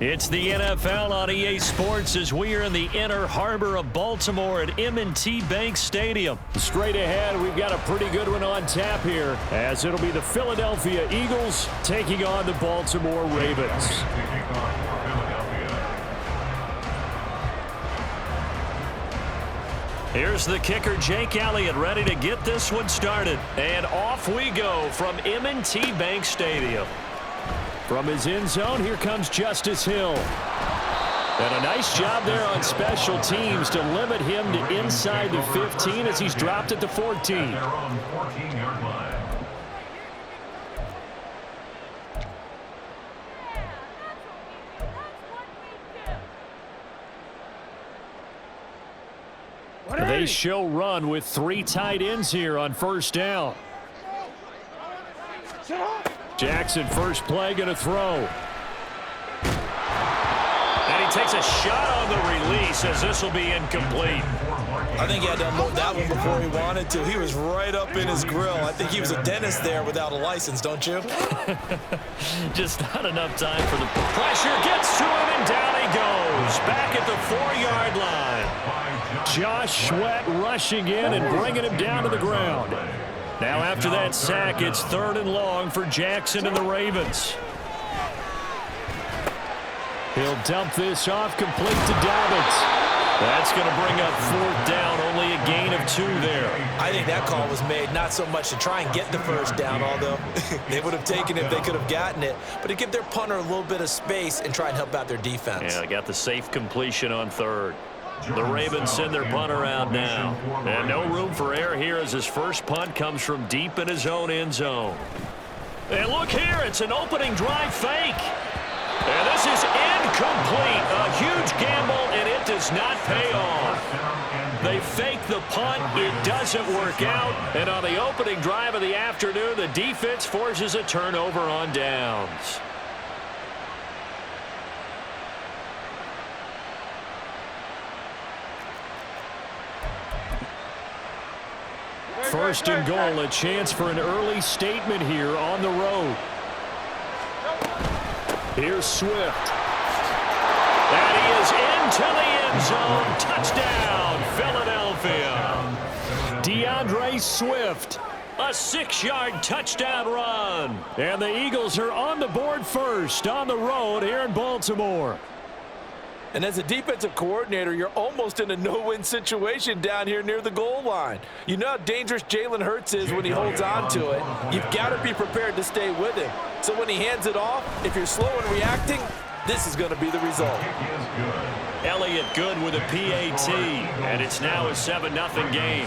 It's the NFL on EA Sports as we are in the inner harbor of Baltimore at M&T Bank Stadium. Straight ahead, we've got a pretty good one on tap here, as it'll be the Philadelphia Eagles taking on the Baltimore Ravens. Here's the kicker, Jake Elliott, ready to get this one started. And off we go from M&T Bank Stadium. From his end zone, here comes Justice Hill. And a nice job there on special teams to limit him to inside the 15 as he's dropped at the 14. They show run with 3 tight ends here on first down. Jackson, first play, going to throw. And he takes a shot on the release as this will be incomplete. I think he had to unload that one before he wanted to. He was right up in his grill. I think he was a dentist there without a license, don't you? Just not enough time for the pressure. Gets to him, and down he goes. Back at the 4-yard line. Josh Sweat rushing in and bringing him down to the ground. Now after that sack, it's 3rd and long for Jackson and the Ravens. He'll dump this off, complete to Dobbins. That's going to bring up 4th down, only a gain of 2 there. I think that call was made not so much to try and get the first down, although they would have taken it if they could have gotten it, but to give their punter a little bit of space and try and help out their defense. Yeah, they got the safe completion on 3rd. The Ravens send their punter out now. And no room for error here as his first punt comes from deep in his own end zone. And look here, it's an opening drive fake. And this is incomplete. A huge gamble, and it does not pay off. They fake the punt. It doesn't work out. And on the opening drive of the afternoon, the defense forces a turnover on downs. First and goal, a chance for an early statement here on the road. Here's Swift. And he is into the end zone. Touchdown, Philadelphia. DeAndre Swift. A 6-yard touchdown run. And the Eagles are on the board first on the road here in Baltimore. And as a defensive coordinator, you're almost in a no-win situation down here near the goal line. You know how dangerous Jalen Hurts is when he holds on to it. You've got to be prepared to stay with him. So when he hands it off, if you're slow in reacting, this is going to be the result. Elliott good with a PAT, and it's now a 7-0 game.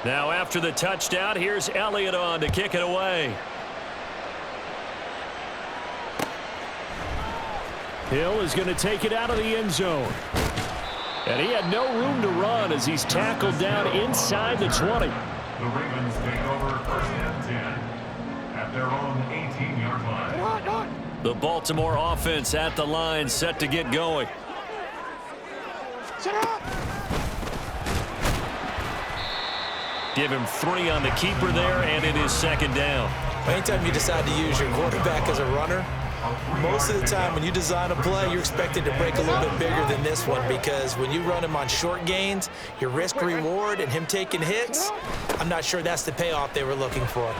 Now after the touchdown, here's Elliott on to kick it away. Hill is going to take it out of the end zone. And he had no room to run as he's tackled down inside the 20. The Ravens take over 1st and 10 at their own 18-yard line. The Baltimore offense at the line, set to get going. Give him 3 on the keeper there, and it is 2nd down. Anytime you decide to use your quarterback as a runner, most of the time when you design a play, you're expected to break a little bit bigger than this one, because when you run him on short gains, your risk-reward and him taking hits, I'm not sure that's the payoff they were looking for.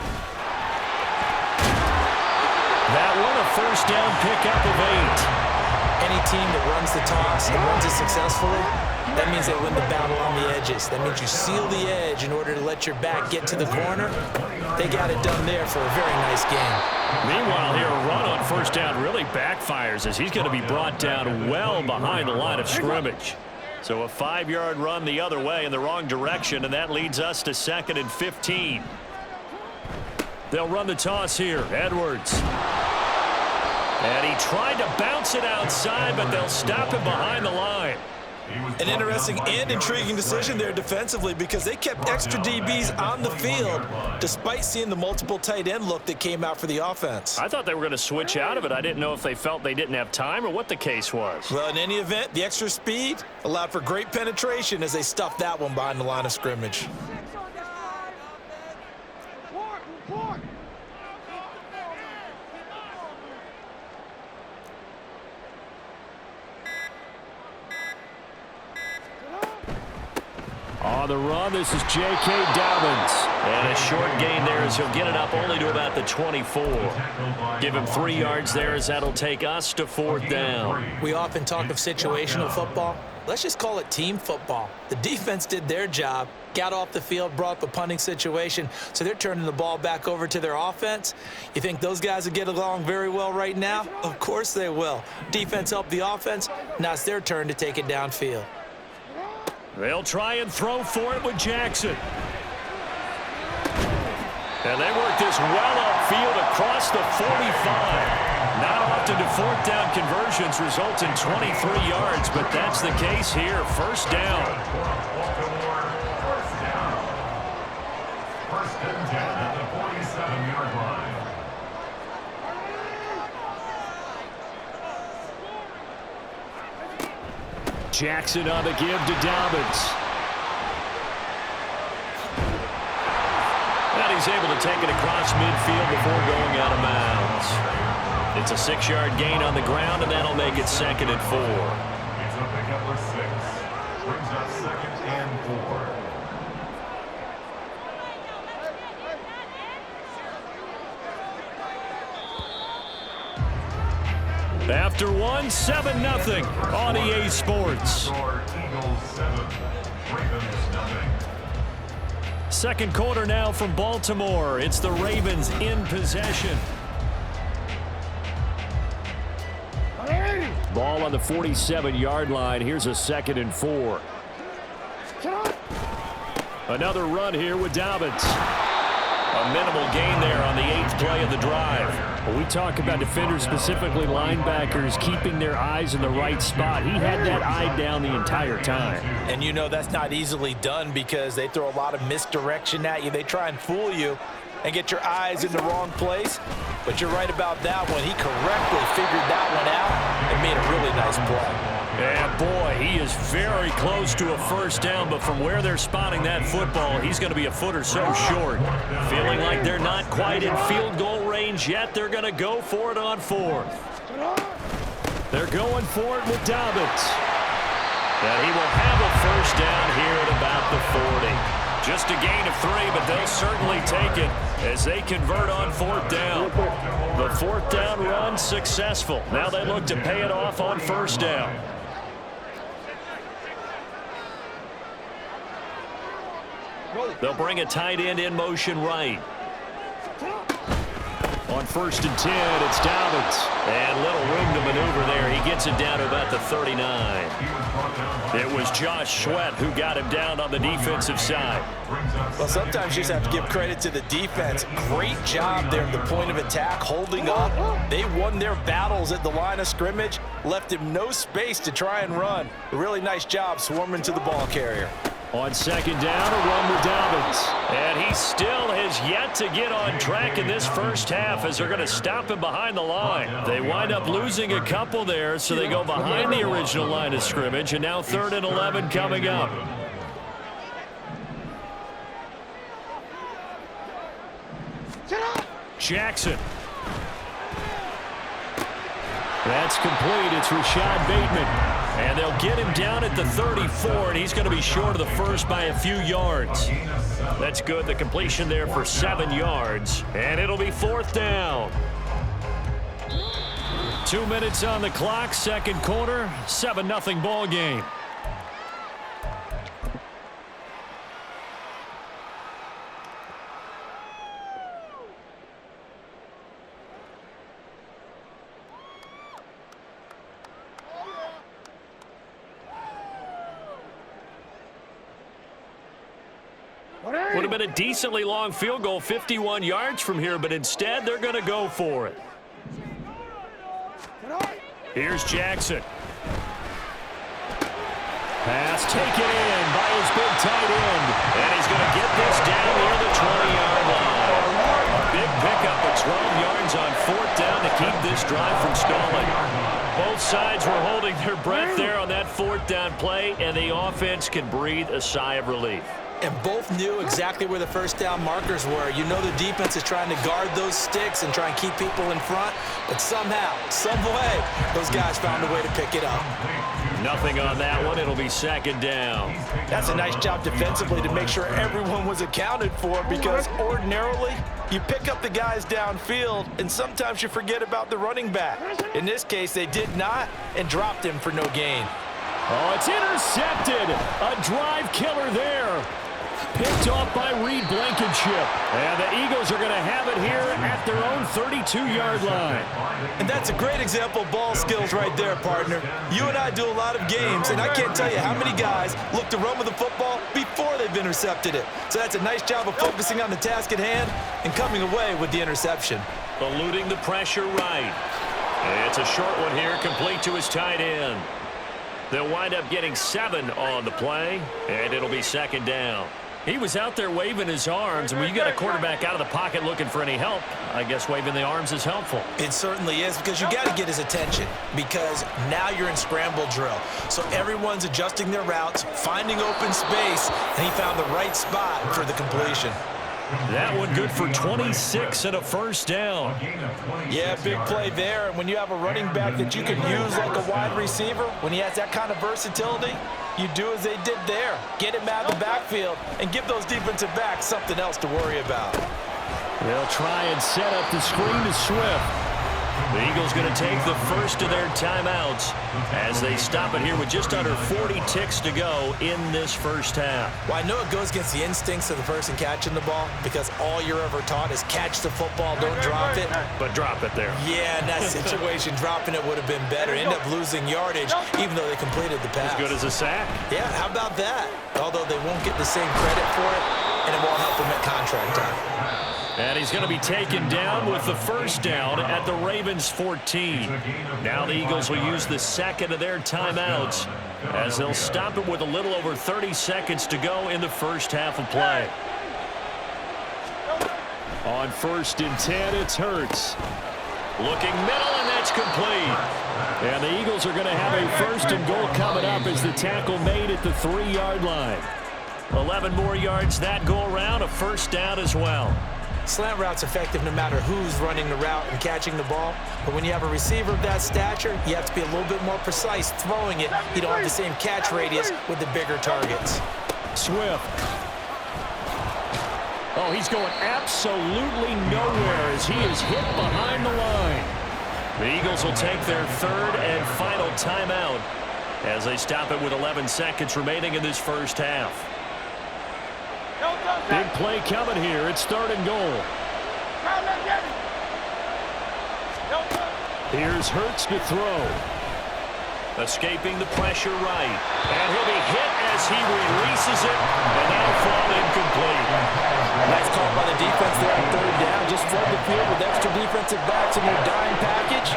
That one a first down pickup of 8. Any team that runs the toss and runs it successfully, that means they win the battle on the edges. That means you seal the edge in order to let your back get to the corner. They got it done there for a very nice game. Meanwhile, here, a run on first down really backfires as he's going to be brought down well behind the line of scrimmage. So a 5-yard run the other way in the wrong direction, and that leads us to 2nd and 15. They'll run the toss here. Edwards. And he tried to bounce it outside, but they'll stop him behind the line. An interesting and intriguing decision there defensively because they kept extra DBs on the field despite seeing the multiple tight end look that came out for the offense. I thought they were going to switch out of it. I didn't know if they felt they didn't have time or what the case was. Well, in any event, the extra speed allowed for great penetration as they stuffed that one behind the line of scrimmage. On the run, this is J.K. Dobbins. And a short gain there as he'll get it up only to about the 24. Give him 3 yards there as that'll take us to 4th down. We often talk of situational football. Let's just call it team football. The defense did their job, got off the field, brought up a punting situation, so they're turning the ball back over to their offense. You think those guys will get along very well right now? Of course they will. Defense helped the offense. Now it's their turn to take it downfield. They'll try and throw for it with Jackson. And they work this well upfield across the 45. Not often do 4th down conversions result in 23 yards, but that's the case here. 1st down. First and 10 at the 47-yard line. Jackson on the give to Dobbins. And he's able to take it across midfield before going out of bounds. It's a 6-yard gain on the ground, and that'll make it 2nd and 4. It's a pickup for 6. Brings up 2nd and 4. After one, 7-0 on EA Sports. Eagles 7, Ravens 0. Second quarter now from Baltimore. It's the Ravens in possession. Ball on the 47-yard line. Here's a 2nd and 4. Another run here with Dobbins. A minimal gain there on the 8th play of the drive. When we talk about defenders, specifically linebackers, keeping their eyes in the right spot, he had that eye down the entire time. And you know that's not easily done because they throw a lot of misdirection at you. They try and fool you and get your eyes in the wrong place. But you're right about that one. He correctly figured that one out and made a really nice play. And boy, he is very close to a 1st down, but from where they're spotting that football, he's going to be a foot or so short. Feeling like they're not quite in field goal range yet, they're going to go for it on 4th. They're going for it with Dobbins. And he will have a 1st down here at about the 40. Just a gain of 3, but they'll certainly take it as they convert on 4th down. The 4th down run successful. Now they look to pay it off on 1st down. They'll bring a tight end in motion right. On 1st and 10, it's Dobbins. And little room to maneuver there. He gets it down to about the 39. It was Josh Sweat who got him down on the defensive side. Well, sometimes you just have to give credit to the defense. Great job there at the point of attack, holding up. They won their battles at the line of scrimmage, left him no space to try and run. A really nice job swarming to the ball carrier. On 2nd down, a run with Dobbins. And he still has yet to get on track in this 1st half as they're going to stop him behind the line. They wind up losing a couple there, so they go behind the original line of scrimmage, and now 3rd and 11 coming up. Jackson. That's complete. It's Rashad Bateman. And they'll get him down at the 34, and he's going to be short of the 1st by a few yards. That's good. The completion there for 7 yards, and it'll be 4th down. 2 minutes on the clock, 2nd quarter, 7-0 ball game. Would have been a decently long field goal, 51 yards from here, but instead they're going to go for it. Here's Jackson. Pass taken in by his big tight end. And he's going to get this down near the 20-yard line. Big pickup of 12 yards on 4th down to keep this drive from stalling. Both sides were holding their breath there on that 4th down play, and the offense can breathe a sigh of relief. And both knew exactly where the first down markers were. You know the defense is trying to guard those sticks and try and keep people in front, but somehow, some way, those guys found a way to pick it up. Nothing on that one. It'll be 2nd down. That's a nice job defensively to make sure everyone was accounted for, because ordinarily you pick up the guys downfield and sometimes you forget about the running back. In this case, they did not and dropped him for no gain. Oh, it's intercepted. A drive killer there. Picked off by Reed Blankenship. And the Eagles are going to have it here at their own 32-yard line. And that's a great example of ball skills right there, partner. You and I do a lot of games, and I can't tell you how many guys look to run with the football before they've intercepted it. So that's a nice job of focusing on the task at hand and coming away with the interception. Eluding the pressure right. It's a short one here, complete to his tight end. They'll wind up getting 7 on the play, and it'll be 2nd down. He was out there waving his arms, and when you got a quarterback out of the pocket looking for any help, I guess waving the arms is helpful. It certainly is, because you got to get his attention, because now you're in scramble drill. So everyone's adjusting their routes, finding open space, and he found the right spot for the completion. That one good for 26 and a 1st down. Yeah, big play there. And when you have a running back that you can use like a wide receiver, when he has that kind of versatility, you do as they did there. Get him out of the backfield and give those defensive backs something else to worry about. They'll try and set up the screen to Swift. The Eagles going to take the first of their timeouts as they stop it here with just under 40 ticks to go in this first half. Well, I know it goes against the instincts of the person catching the ball, because all you're ever taught is catch the football, don't drop it. But drop it there. Yeah, in that situation, dropping it would have been better. End up losing yardage, even though they completed the pass. As good as a sack. Yeah, how about that? Although they won't get the same credit for it, and it won't help them at contract time. And he's going to be taken down with the 1st down at the Ravens 14. Now the Eagles will use the 2nd of their timeouts as they'll stop it with a little over 30 seconds to go in the first half of play. On 1st and 10, it's Hurts. Looking middle, and that's complete. And the Eagles are going to have a 1st and goal coming up as the tackle made at the 3-yard line. 11 more yards that go around, a 1st down as well. Slant route's effective no matter who's running the route and catching the ball. But when you have a receiver of that stature, you have to be a little bit more precise throwing it. You don't have the same catch radius with the bigger targets. Swift. Oh, he's going absolutely nowhere as he is hit behind the line. The Eagles will take their 3rd and final timeout as they stop it with 11 seconds remaining in this first half. Big play coming here. It's 3rd and goal. Here's Hurts to throw. Escaping the pressure right. And he'll be hit as he releases it, and that'll fall incomplete. Nice call by the defense there on 3rd down. Just flood the field with extra defensive backs in their dime package.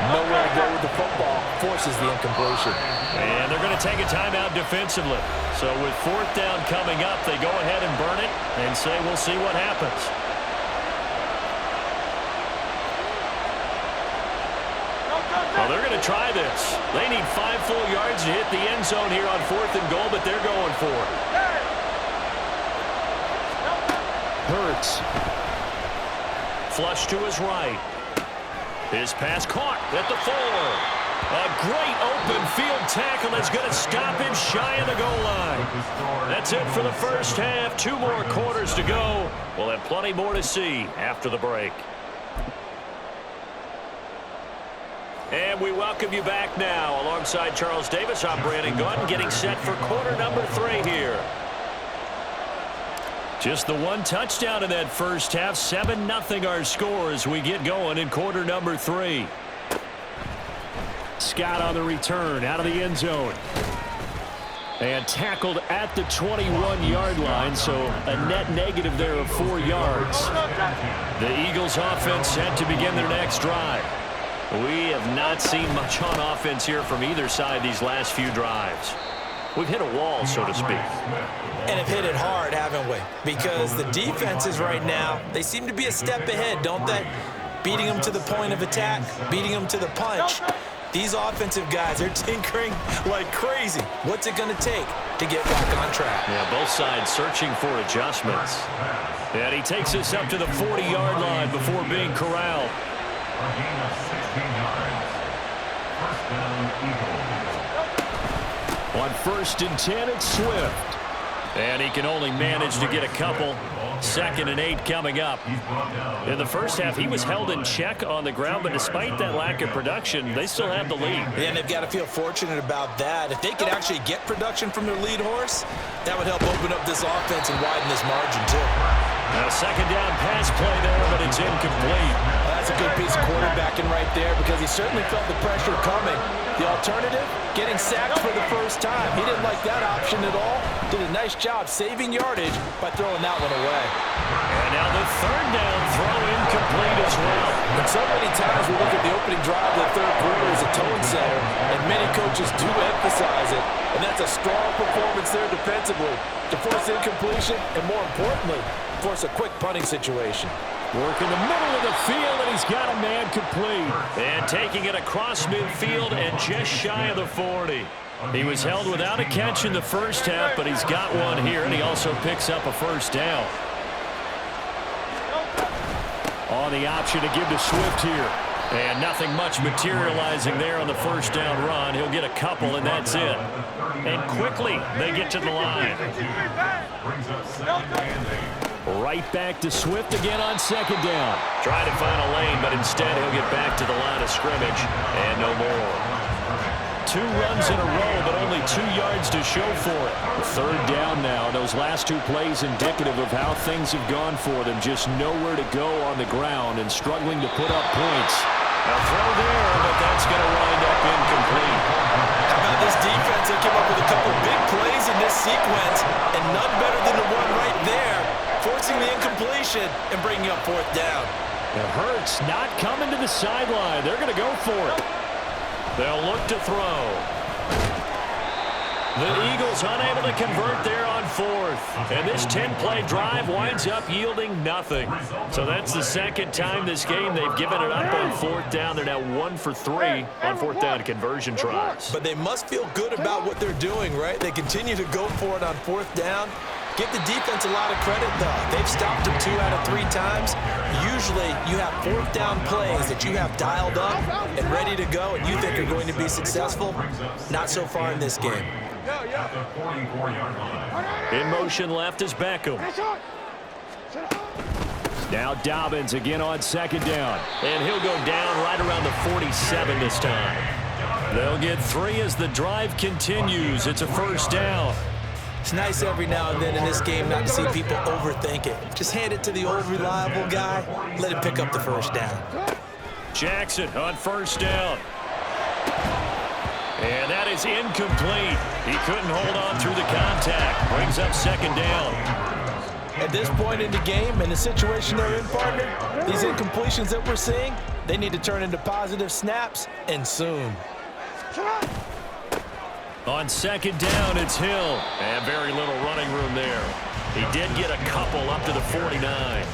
Nowhere to go with the football. Forces the incompletion. And they're going to take a timeout defensively. So with 4th down coming up, they go ahead and burn it and say we'll see what happens. Well, they're going to try this. They need 5 full yards to hit the end zone here on 4th and goal, but they're going for it. Hurts. Flush to his right. His pass caught at the 4. A great open field tackle that's going to stop him shy of the goal line. That's it for the first half. 2 more quarters to go. We'll have plenty more to see after the break. And we welcome you back now. Alongside Charles Davis, I'm Brandon Gunn, getting set for quarter number 3 here. Just the 1 touchdown in that first half. 7-0 our score as we get going in quarter number 3. Scott on the return out of the end zone. And tackled at the 21-yard line, so a net negative there of 4 yards. The Eagles offense set to begin their next drive. We have not seen much on offense here from either side these last few drives. we've hit a wall, so to speak. And have hit it hard, haven't we? Because the defenses right now, they seem to be a step ahead, don't they? Beating them to the point of attack, beating them to the punch. These offensive guys, they're tinkering like crazy. What's it going to take to get back on track? Yeah, both sides searching for adjustments. And he takes us up to the 40-yard line before being corralled. A gain of 16 yards. First down, Eagles. On 1st and 10, it's Swift. And he can only manage to get a couple. 2nd and 8 coming up. In the first half, he was held in check on the ground, but despite that lack of production, they still have the lead. And they've got to feel fortunate about that. If they could actually get production from their lead horse, that would help open up this offense and widen this margin, too. Now, 2nd down pass play there, but it's incomplete. That's a good piece of quarterbacking right there because he certainly felt the pressure coming. The alternative, getting sacked for the first time. He didn't like that option at all. Did a nice job saving yardage by throwing that one away. And now the 3rd down throw incomplete as well. And so many times we look at the opening drive of the third quarter as a tone setter, and many coaches do emphasize it. And that's a strong performance there defensively to force incompletion and, more importantly, force a quick punting situation. Work in the middle of the field, and he's got a man complete. And taking it across midfield and just shy of the 40. He was held without a catch in the first half, but he's got one here, and he also picks up a first down. On the option to give to Swift here. And nothing much materializing there on the first down run. He'll get a couple, and that's it. And quickly, they get to the line. Brings up 2nd and 8. Right back to Swift again on 2nd down. Trying to find a lane, but instead he'll get back to the line of scrimmage, and no more. 2 runs in a row, but only 2 yards to show for it. 3rd down now. Those last 2 plays indicative of how things have gone for them. Just nowhere to go on the ground and struggling to put up points. A throw there, but that's going to wind up incomplete. How about this defense? They came up with a couple big plays in this sequence, and none better than the one right there, forcing the incompletion and bringing up 4th down. It hurts not coming to the sideline. They're going to go for it. They'll look to throw. The Eagles unable to convert there on 4th. And this 10-play drive winds up yielding nothing. So that's the 2nd time this game they've given it up on 4th down. They're now 1 for 3 on 4th down conversion tries. But they must feel good about what they're doing, right? They continue to go for it on 4th down. Give the defense a lot of credit, though. They've stopped them 2 out of 3 times. Usually, you have 4th down plays that you have dialed up and ready to go, and you think are going to be successful. Not so far in this game. At the 44-yard line. In motion left is Beckham. Now Dobbins again on 2nd down. And he'll go down right around the 47 this time. They'll get 3 as the drive continues. It's a first down. It's nice every now and then in this game not to see people overthink it. Just hand it to the old reliable guy. Let him pick up the first down. Jackson on first down. And that is incomplete. He couldn't hold on through the contact. Brings up 2nd down. At this point in the game and the situation they're in, partner, these incompletions that we're seeing, they need to turn into positive snaps, and soon. On 2nd down, it's Hill. And very little running room there. He did get a couple up to the 49.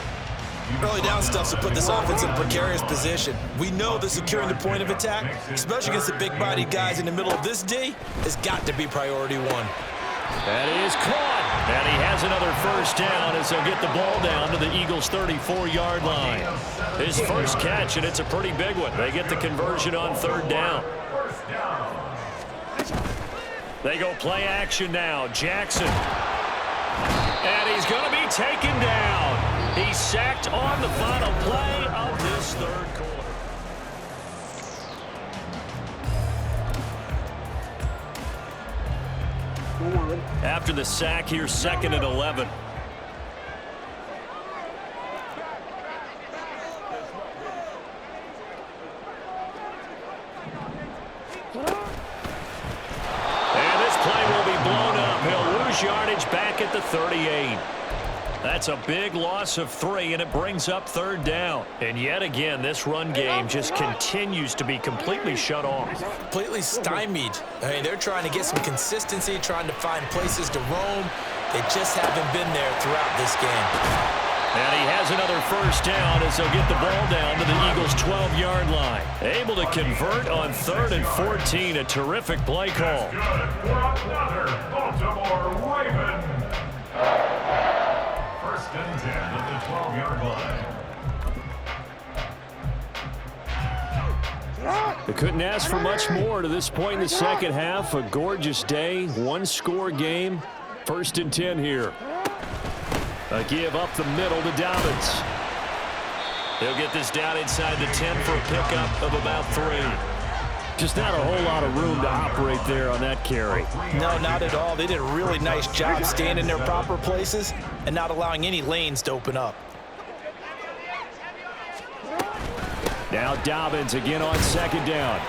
Early down stuffs to put this offense in a precarious position. We know that securing the point of attack, especially against the big-bodied guys in the middle of this D, has got to be priority 1. That is caught. And he has another first down as they'll get the ball down to the Eagles' 34-yard line. His first catch, and it's a pretty big one. They get the conversion on 3rd down. They go play action now. Jackson. And he's going to be taken down. He's sacked on the final play of this 3rd quarter. After the sack here, 2nd and 11. And this play will be blown up. He'll lose yardage back at the 38. That's a big loss of 3, and it brings up 3rd down. And yet again, this run game just continues to be completely shut off. Completely stymied. I mean, they're trying to get some consistency, trying to find places to roam. They just haven't been there throughout this game. And he has another 1st down as they'll get the ball down to the Eagles' 12-yard line. Able to convert on 3rd and 14. A terrific play call. Good for another Baltimore Raven. 1st and 10 at the 12-yard line. They couldn't ask for much more to this point in the second half. A gorgeous day, 1-score game. 1st and 10 here. A give up the middle to Dobbins. He'll get this down inside the 10 for a pickup of about 3. Just not a whole lot of room to operate there on that carry. No, not at all. They did a really nice job staying in their proper places and not allowing any lanes to open up. Now Dobbins again on 2nd down.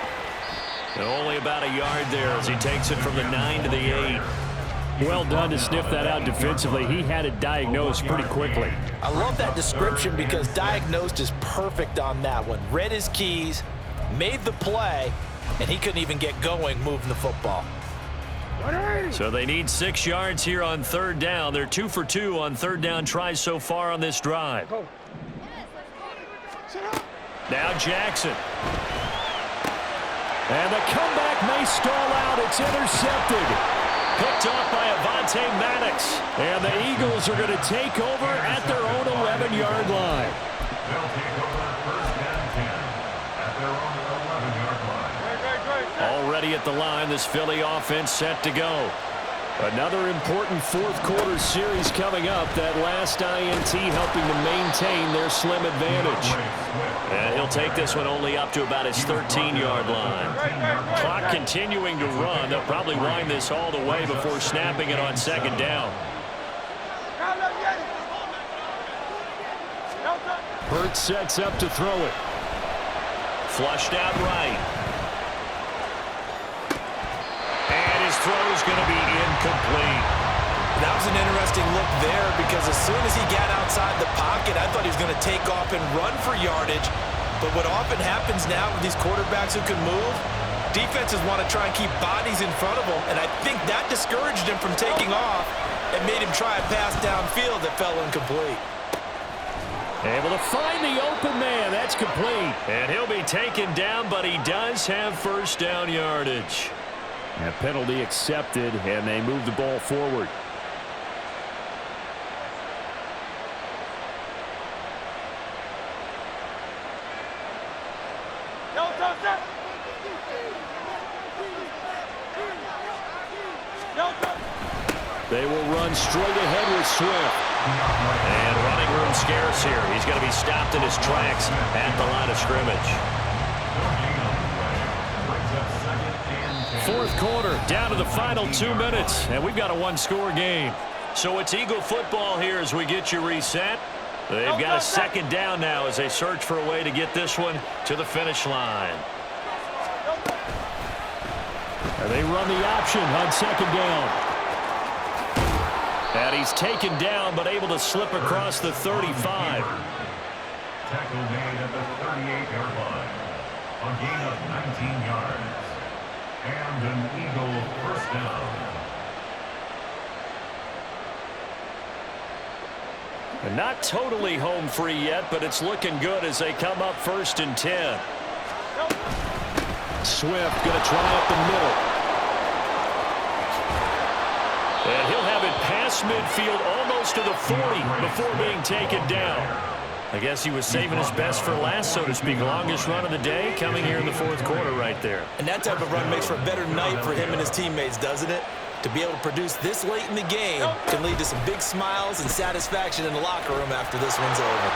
And only about a yard there as he takes it from the 9 to the 8. Well done to sniff that out defensively. He had it diagnosed pretty quickly. I love that description because diagnosed is perfect on that one. Read his keys, made the play, and he couldn't even get going moving the football. So they need 6 yards here on 3rd down. They're 2 for 2 on 3rd down tries so far on this drive. Now Jackson. And the comeback may stall out. It's intercepted. Picked off by Avonte Maddox. And the Eagles are going to take over at their own 11-yard line. They'll take over 1st and 10 at their own 11-yard line. Already at the line, this Philly offense set to go. Another important 4th quarter series coming up. That last INT helping to maintain their slim advantage. And he'll take this one only up to about his 13-yard line. Clock continuing to run. They'll probably wind this all the way before snapping it on 2nd down. Hurts sets up to throw it. Flushed out right. And his throw's going to be incomplete. That was an interesting look there because as soon as he got outside the pocket, I thought he was going to take off and run for yardage. But what often happens now with these quarterbacks who can move, defenses want to try and keep bodies in front of them, and I think that discouraged him from taking off and made him try a pass downfield that fell incomplete. Able to find the open man. That's complete. And he'll be taken down, but he does have 1st down yardage. A penalty accepted, and they move the ball forward. They will run straight ahead with Swift. And running room scarce here. He's going to be stopped in his tracks at the line of scrimmage. 4th quarter, down to the final 2 minutes, and we've got a 1-score game. So it's Eagle football here as we get you reset. They've got a 2nd down now as they search for a way to get this one to the finish line. And they run the option on 2nd down. And he's taken down but able to slip across the 35. Tackle made at the 38-yard line. A gain of 19 yards. And an Eagle 1st down. And not totally home free yet, but it's looking good as they come up 1st and 10. Swift going to try up the middle. And he'll have it past midfield almost to the 40 before being taken down. I guess he was saving his best for last, so to speak. Longest run of the day coming here in the 4th quarter right there. And that type of run makes for a better night for him and his teammates, doesn't it? To be able to produce this late in the game can lead to some big smiles and satisfaction in the locker room after this one's over.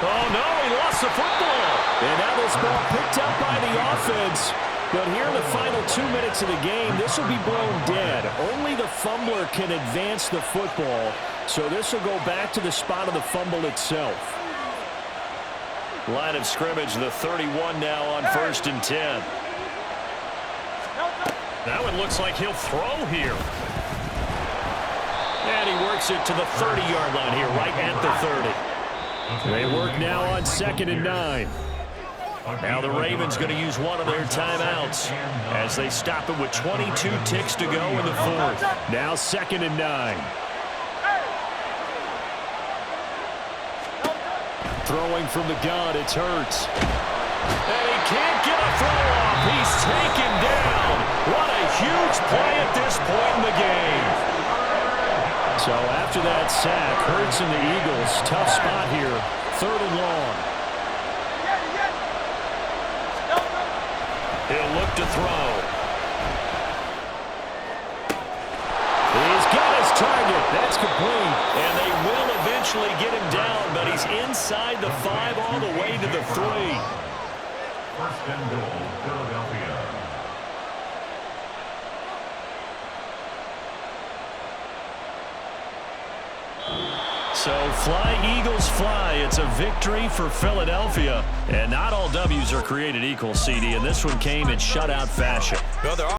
Oh, no, he lost the football. And now this ball picked up by the offense. But here in the final 2 minutes of the game, this will be blown dead. Only the fumbler can advance the football, so this will go back to the spot of the fumble itself. Line of scrimmage, the 31 now on 1st and 10. That one looks like he'll throw here. And he works converts it to the 30-yard line here, right at the 30. They work now on 2nd and 9. Now the Ravens going to use one of their timeouts as they stop it with 22 ticks to go in the 4th. Now 2nd and 9. Throwing from the gun, it's Hurts. And he can't get a throw off. He's taken down. What a huge play at this point in the game. So after that sack, Hurts and the Eagles, tough spot here, 3rd and long. He'll look to throw. He's got his target. That's complete. And they will eventually get him down, but he's inside the 5 all the way to the 3. 1st and goal, Philadelphia. So fly, Eagles, fly. It's a victory for Philadelphia. And not all W's are created equal, CD, and this one came in shutout fashion. Well,